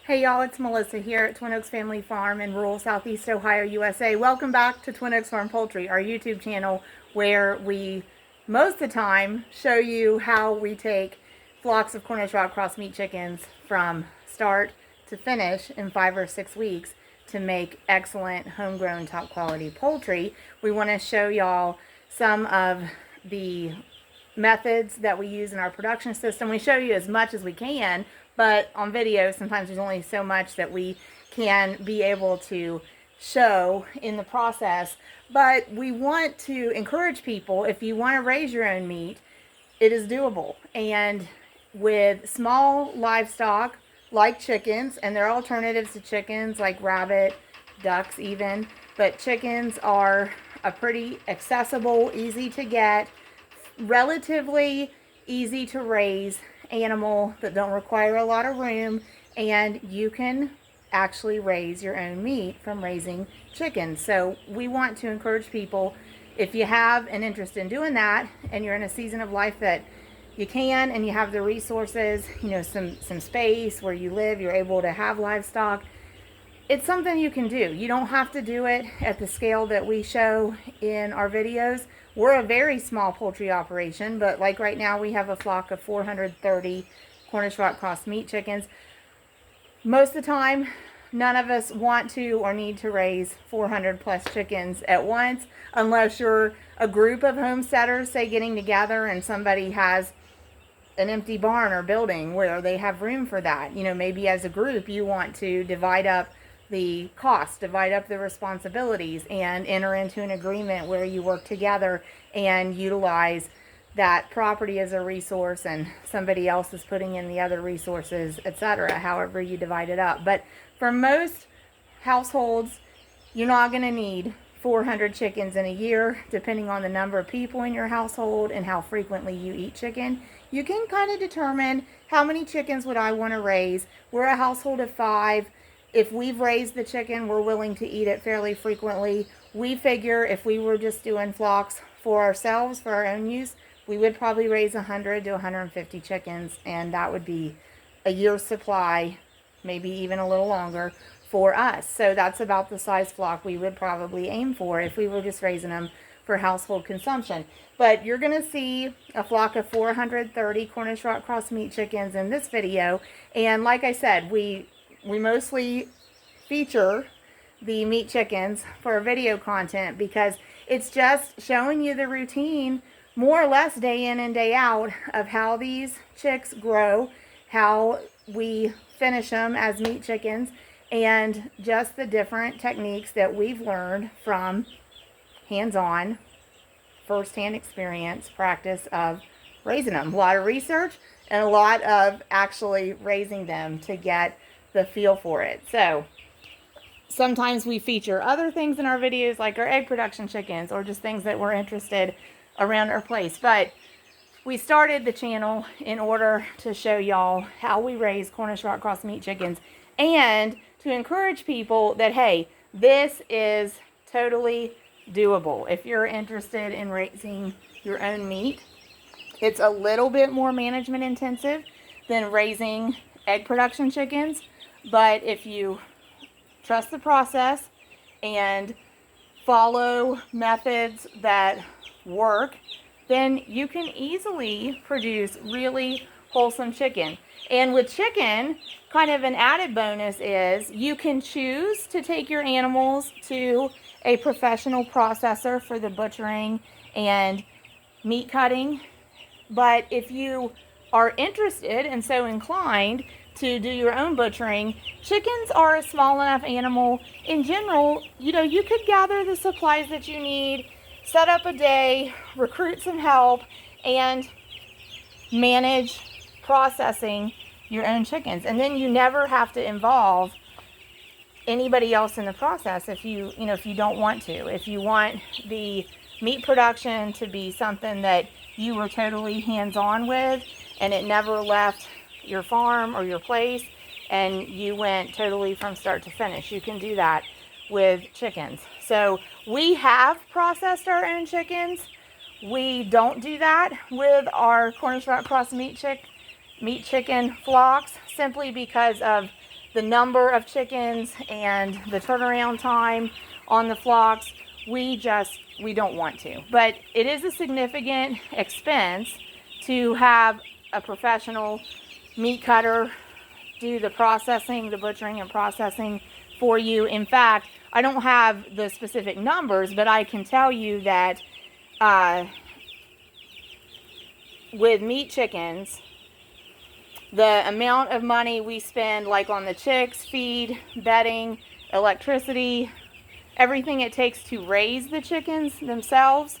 Hey y'all, it's Melissa here at Twin Oaks Family Farm in rural Southeast Ohio, USA. Welcome back to Twin Oaks Farm Poultry, our YouTube channel where we most of the time show you how we take flocks of Cornish Rock Cross meat chickens from start to finish in 5 or 6 weeks to make excellent homegrown top quality poultry. We want to show y'all some of the methods that we use in our production system. We show you as much as we can, but on video sometimes there's only so much that we can be able to show in the process. But we want to encourage people, if you want to raise your own meat, it is doable. And with small livestock like chickens, and there are alternatives to chickens like rabbit, ducks even, but chickens are a pretty accessible, easy to get, relatively easy to raise animal that don't require a lot of room, and you can actually raise your own meat from raising chickens. So we want to encourage people, if you have an interest in doing that and you're in a season of life that you can and you have the resources, you know, some space where you live, you're able to have livestock, it's something you can do. You don't have to do it at the scale that we show in our videos. We're a very small poultry operation, but like right now we have a flock of 430 Cornish Rock Cross meat chickens. Most of the time, none of us want to or need to raise 400 plus chickens at once, unless you're a group of homesteaders, say, getting together and somebody has an empty barn or building where they have room for that. You know, maybe as a group you want to divide up the cost, divide up the responsibilities, and enter into an agreement where you work together and utilize that property as a resource and somebody else is putting in the other resources, etc., however you divide it up. But for most households, you're not going to need 400 chickens in a year, depending on the number of people in your household and how frequently you eat chicken. You can kind of determine how many chickens would I want to raise. We're a household of 5. If we've raised the chicken, we're willing to eat it fairly frequently. We figure if we were just doing flocks for ourselves, for our own use, we would probably raise 100 to 150 chickens, and that would be a year's supply, maybe even a little longer for us. So that's about the size flock we would probably aim for if we were just raising them for household consumption. But you're going to see a flock of 430 Cornish Rock Cross meat chickens in this video. And like I said, we mostly feature the meat chickens for video content because it's just showing you the routine, more or less day in and day out, of how these chicks grow, how we finish them as meat chickens, and just the different techniques that we've learned from hands-on, first-hand experience, practice of raising them. A lot of research and a lot of actually raising them to get the feel for it. So sometimes we feature other things in our videos, like our egg production chickens, or just things that we're interested around our place. But we started the channel in order to show y'all how we raise Cornish Rock Cross meat chickens, and to encourage people that, hey, this is totally doable. If you're interested in raising your own meat, it's a little bit more management intensive than raising egg production chickens. But if you trust the process and follow methods that work, then you can easily produce really wholesome chicken. And with chicken, kind of an added bonus is you can choose to take your animals to a professional processor for the butchering and meat cutting. But if you are interested and so inclined to do your own butchering, chickens are a small enough animal. In general, you know, you could gather the supplies that you need, set up a day, recruit some help, and manage processing your own chickens. And then you never have to involve anybody else in the process if you don't want to. If you want the meat production to be something that you were totally hands-on with and it never left your farm or your place and you went totally from start to finish, you can do that with chickens. So we have processed our own chickens. We don't do that with our Cornish Rock Cross meat chicken flocks, simply because of the number of chickens and the turnaround time on the flocks, we don't want to. But it is a significant expense to have a professional meat cutter do the processing, the butchering and processing for you. In fact, I don't have the specific numbers, but I can tell you that with meat chickens, the amount of money we spend, like on the chicks, feed, bedding, electricity, everything it takes to raise the chickens themselves,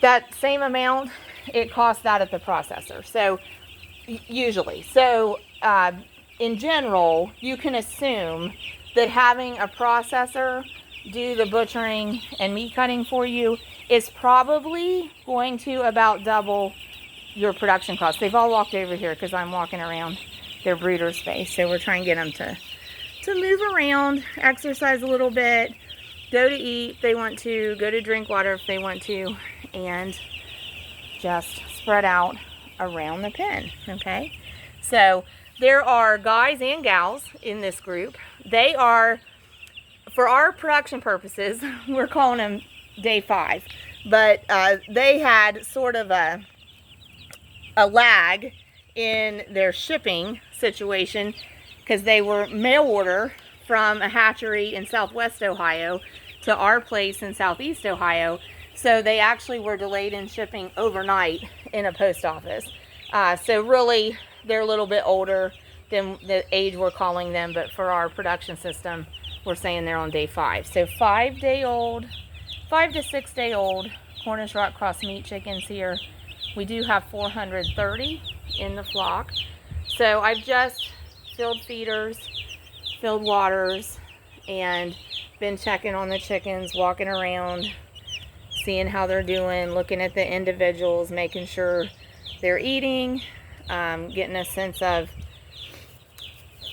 that same amount it costs that at the processor. So usually, in general, you can assume that having a processor do the butchering and meat cutting for you is probably going to about double your production costs. They've all walked over here because I'm walking around their brooder space. So we're trying to get them to move around, exercise a little bit, go to eat if they want to, go to drink water if they want to, and just spread out around the pen, okay? So there are guys and gals in this group. They are, for our production purposes, we're calling them day 5, but they had sort of a lag in their shipping situation because they were mail order from a hatchery in Southwest Ohio to our place in Southeast Ohio. So they actually were delayed in shipping overnight in a post office. So really, they're a little bit older than the age we're calling them, but for our production system, we're saying they're on day 5. So 5 to 6 day old Cornish rock cross meat chickens here. We do have 430 in the flock. So I've just filled feeders, filled waters, and been checking on the chickens, walking around, seeing how they're doing, looking at the individuals, making sure they're eating, getting a sense of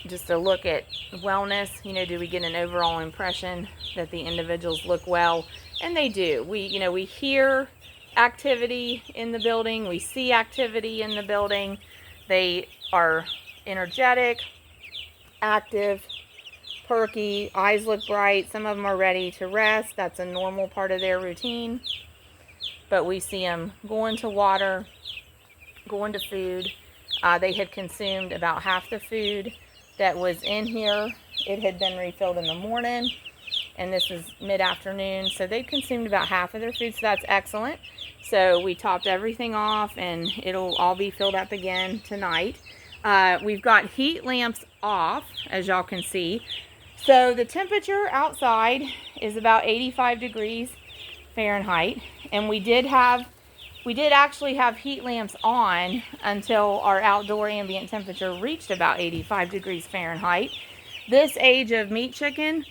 just a look at wellness. You know, do we get an overall impression that the individuals look well? And they do. We hear activity in the building, we see activity in the building. They are energetic, active, perky, eyes look bright. Some of them are ready to rest. That's a normal part of their routine. But we see them going to water, going to food. They had consumed about half the food that was in here. It had been refilled in the morning, and this is mid-afternoon, so they consumed about half of their food, so that's excellent. So we topped everything off, and it'll all be filled up again tonight. We've got heat lamps off, as y'all can see. So the temperature outside is about 85 degrees Fahrenheit, and we did actually have heat lamps on until our outdoor ambient temperature reached about 85 degrees Fahrenheit. This age of meat chicken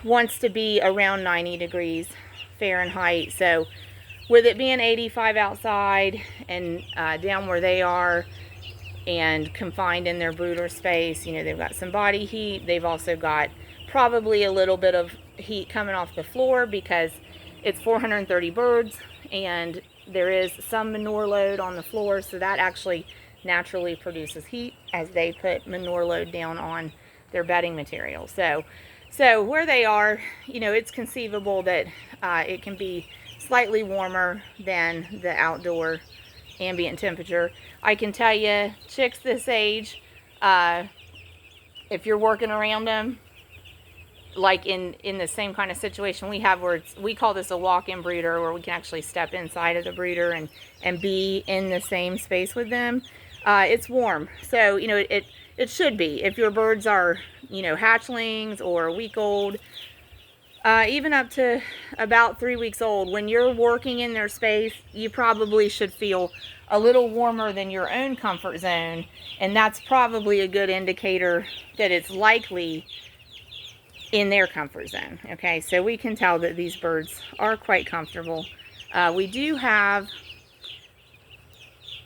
wants to be around 90 degrees Fahrenheit. So with it being 85 outside and down where they are and confined in their brooder space, you know, they've got some body heat. They've also got probably a little bit of heat coming off the floor because it's 430 birds and there is some manure load on the floor, so that actually naturally produces heat as they put manure load down on their bedding material. So where they are, you know, it's conceivable that it can be slightly warmer than the outdoor ambient temperature. I can tell you, chicks this age, if you're working around them, like in the same kind of situation we have where we call this a walk-in brooder, where we can actually step inside of the brooder and be in the same space with them, it's warm. So, you know, it should be. If your birds are, you know, hatchlings or a week old, even up to about 3 weeks old, when you're working in their space, you probably should feel a little warmer than your own comfort zone, and that's probably a good indicator that it's likely in their comfort zone. Okay, so we can tell that these birds are quite comfortable. We do have,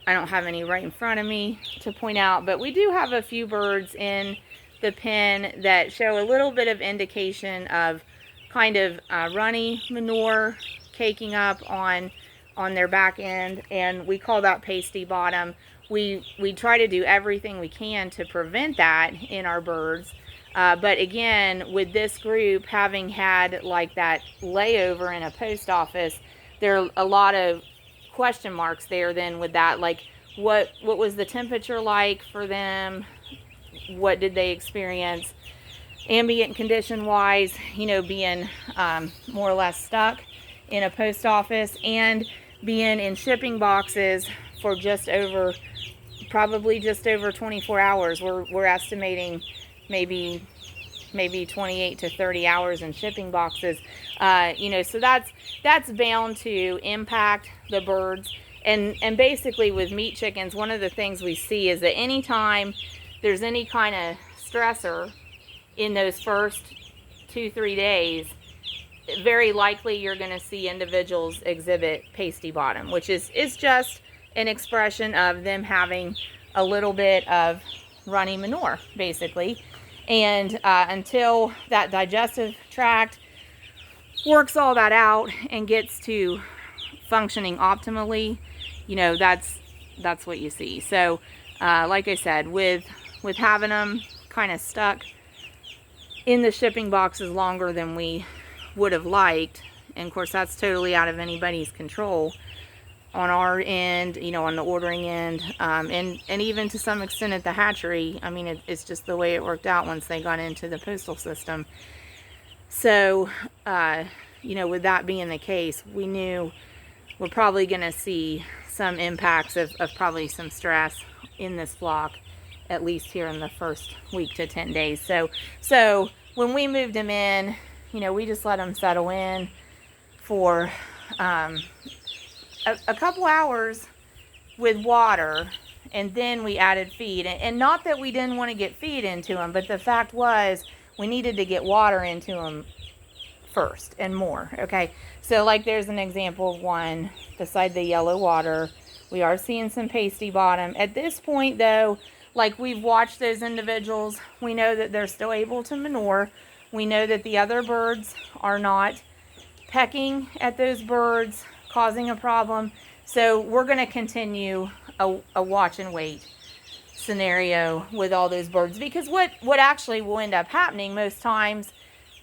I don't have any right in front of me to point out, but we do have a few birds in the pen that show a little bit of indication of kind of runny manure caking up on their back end, and we call that pasty bottom. we try to do everything we can to prevent that in our birds. But again, with this group having had like that layover in a post office, there are a lot of question marks there then with that. Like what was the temperature like for them? What did they experience? Ambient condition wise, you know, being more or less stuck in a post office and being in shipping boxes for probably just over 24 hours. We're estimating maybe 28 to 30 hours in shipping boxes. You know, so that's bound to impact the birds. And basically with meat chickens, one of the things we see is that anytime there's any kind of stressor in those first 2-3 days, very likely you're going to see individuals exhibit pasty bottom, which is just an expression of them having a little bit of runny manure, basically. And until that digestive tract works all that out and gets to functioning optimally, you know, that's what you see. So like I said, with having them kind of stuck in the shipping boxes longer than we would have liked, and of course that's totally out of anybody's control on our end, you know, on the ordering end, and even to some extent at the hatchery. I mean, it's just the way it worked out once they got into the postal system. So you know, with that being the case, we knew we're probably going to see some impacts of probably some stress in this flock, at least here in the first week to 10 days. So when we moved them in, you know, we just let them settle in for a couple hours with water, and then we added feed. And not that we didn't want to get feed into them, but the fact was we needed to get water into them first and more. Okay, so like there's an example of one beside the yellow water. We are seeing some pasty bottom. At this point though, like we've watched those individuals, we know that they're still able to manure. We know that the other birds are not pecking at those birds, causing a problem. So we're going to continue a watch and wait scenario with all those birds, because what actually will end up happening most times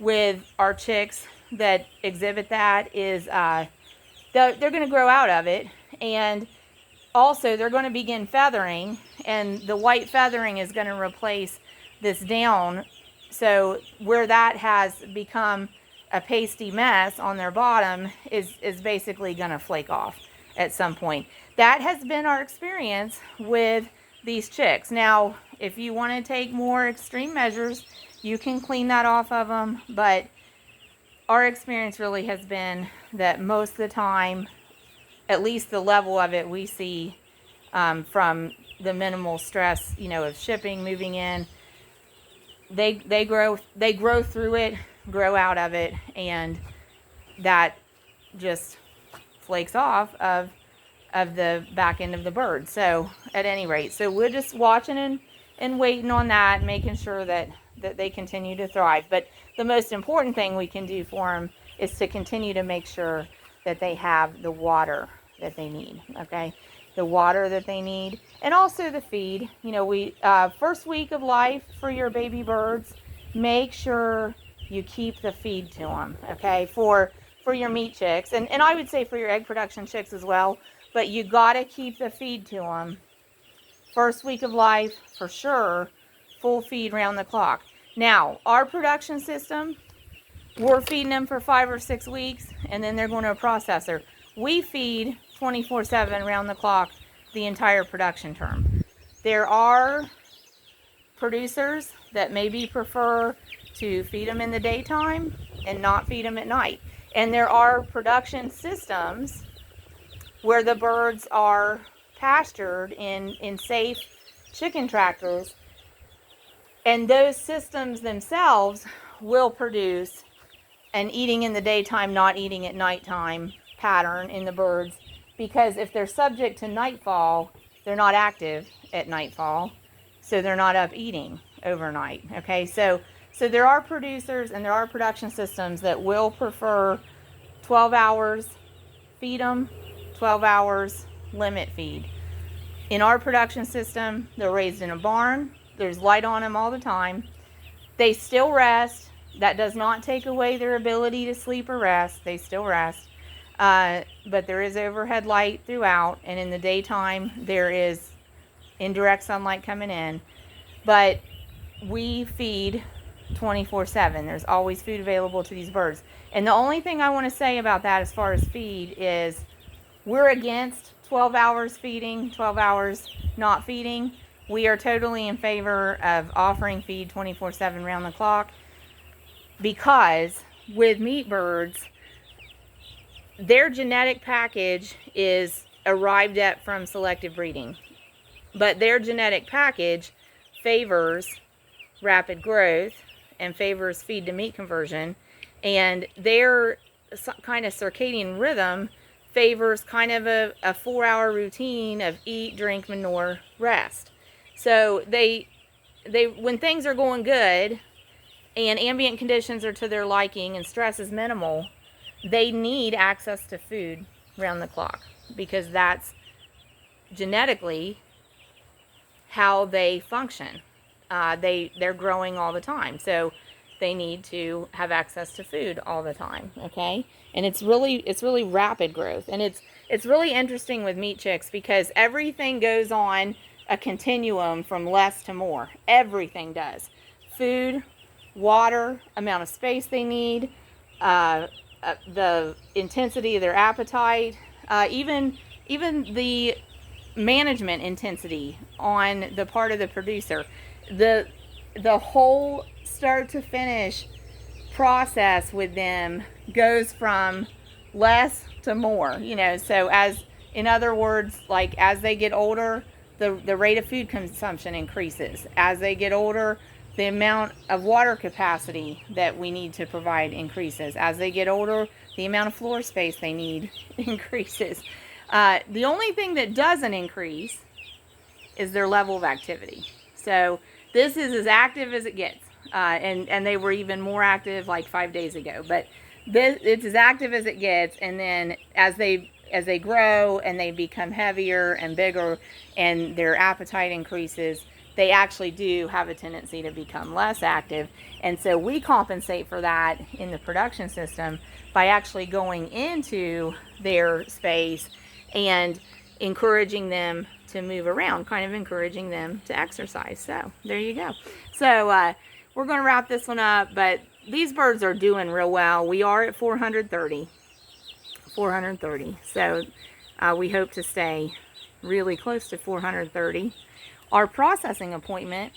with our chicks that exhibit that is they're going to grow out of it, and also they're going to begin feathering, and the white feathering is going to replace this down. So where that has become a pasty mess on their bottom is basically going to flake off at some point. That has been our experience with these chicks. Now, if you want to take more extreme measures, you can clean that off of them, but our experience really has been that most of the time, at least the level of it we see from the minimal stress, you know, of shipping, moving in, they grow through it, grow out of it, and that just flakes off of the back end of the bird. So at any rate, so we're just watching and waiting on that, making sure that they continue to thrive. But the most important thing we can do for them is to continue to make sure that they have the water that they need. Okay, the water that they need, and also the feed. You know, we first week of life for your baby birds, make sure you keep the feed to them. Okay, for your meat chicks, and I would say for your egg production chicks as well. But you gotta keep the feed to them first week of life for sure. Full feed round the clock. Now, our production system, we're feeding them for 5 or 6 weeks, and then they're going to a processor. We feed 24/7 round the clock the entire production term. There are producers that maybe prefer to feed them in the daytime and not feed them at night. And there are production systems where the birds are pastured in safe chicken tractors, and those systems themselves will produce an eating in the daytime, not eating at nighttime pattern in the birds, because if they're subject to nightfall, they're not active at nightfall, so they're not up eating overnight. Okay, so there are producers and there are production systems that will prefer 12 hours feed them, 12 hours limit feed. In our production system, they're raised in a barn. There's light on them all the time. They still rest. That does not take away their ability to sleep or rest. They still rest. But there is overhead light throughout, and in the daytime, there is indirect sunlight coming in. But we feed 24/7. There's always food available to these birds. And the only thing I want to say about that as far as feed is we're against 12 hours feeding, 12 hours not feeding. We are totally in favor of offering feed 24/7 round the clock, because with meat birds, their genetic package is arrived at from selective breeding. But their genetic package favors rapid growth and favors feed to meat conversion, and their kind of circadian rhythm favors kind of a 4-hour routine of eat, drink, manure, rest. So they when things are going good and ambient conditions are to their liking and stress is minimal, they need access to food round the clock, because that's genetically how they function. They're growing all the time, so they need to have access to food all the time. Okay, and it's really rapid growth, and it's really interesting with meat chicks because everything goes on a continuum from less to more. Everything does. Food, water, amount of space they need, the intensity of their appetite, even the management intensity on the part of the producer. The whole start to finish process with them goes from less to more, so as in other words, like as they get older, the rate of food consumption increases. As they get older, the amount of water capacity that we need to provide increases. As they get older, the amount of floor space they need increases. The only thing that doesn't increase is their level of activity. So this is as active as it gets. And they were even more active like 5 days ago. But it's as active as it gets. And then as they grow and they become heavier and bigger and their appetite increases, they actually do have a tendency to become less active. And so we compensate for that in the production system by actually going into their space and encouraging them to move around, kind of encouraging them to exercise. So there you go. So we're going to wrap this one up, but these birds are doing real well. We are at 430. So we hope to stay really close to 430. Our processing appointment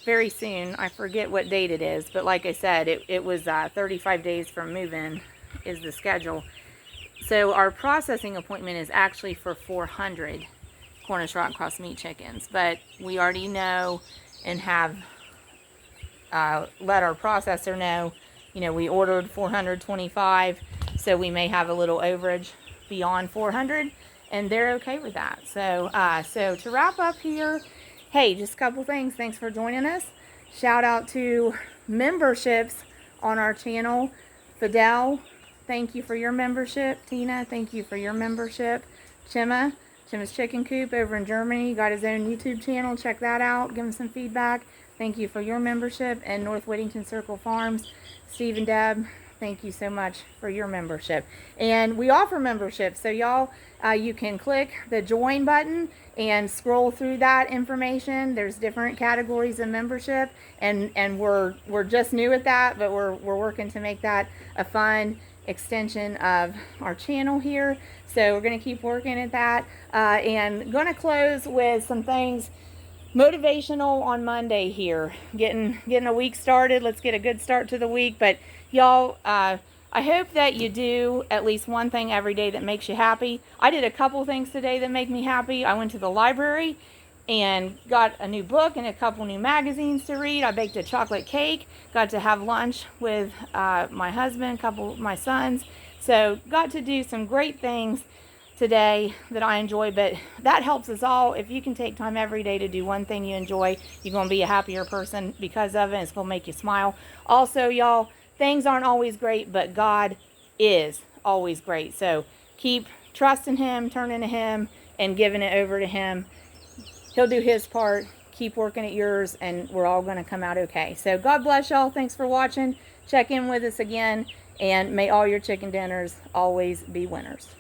very soon, I forget what date it is, but like I said, it was 35 days from move-in is the schedule. So our processing appointment is actually for 400 Cornish Rock Cross meat chickens, but we already know and have let our processor know, we ordered 425, so we may have a little overage beyond 400, and they're okay with that. So so to wrap up here, hey, just a couple things. Thanks for joining us. Shout out to memberships on our channel. Fidel, thank you for your membership. Tina, thank you for your membership. Chimma's Chicken Coop over in Germany, got his own YouTube channel. Check that out. Give him some feedback. Thank you for your membership. And North Whittington Circle Farms, Steve and Deb, thank you so much for your membership. And we offer memberships, so y'all, you can click the join button and scroll through that information. There's different categories of membership, and we're just new at that, but we're working to make that a fun extension of our channel here. So we're going to keep working at that, and going to close with some things motivational on Monday here. Getting a week started. Let's get a good start to the week. But y'all, I hope that you do at least one thing every day that makes you happy. I did a couple things today that make me happy. I went to the library and got a new book and a couple new magazines to read. I baked a chocolate cake. Got to have lunch with my husband, a couple of my sons. So got to do some great things today that I enjoy, but that helps us all. If you can take time every day to do one thing you enjoy, you're going to be a happier person because of it. It's going to make you smile. Also, y'all, things aren't always great, but God is always great. So keep trusting Him, turning to Him, and giving it over to him. He'll do his part. Keep working at yours, and we're all going to come out okay. So God bless y'all. Thanks for watching. Check in with us again, and may all your chicken dinners always be winners.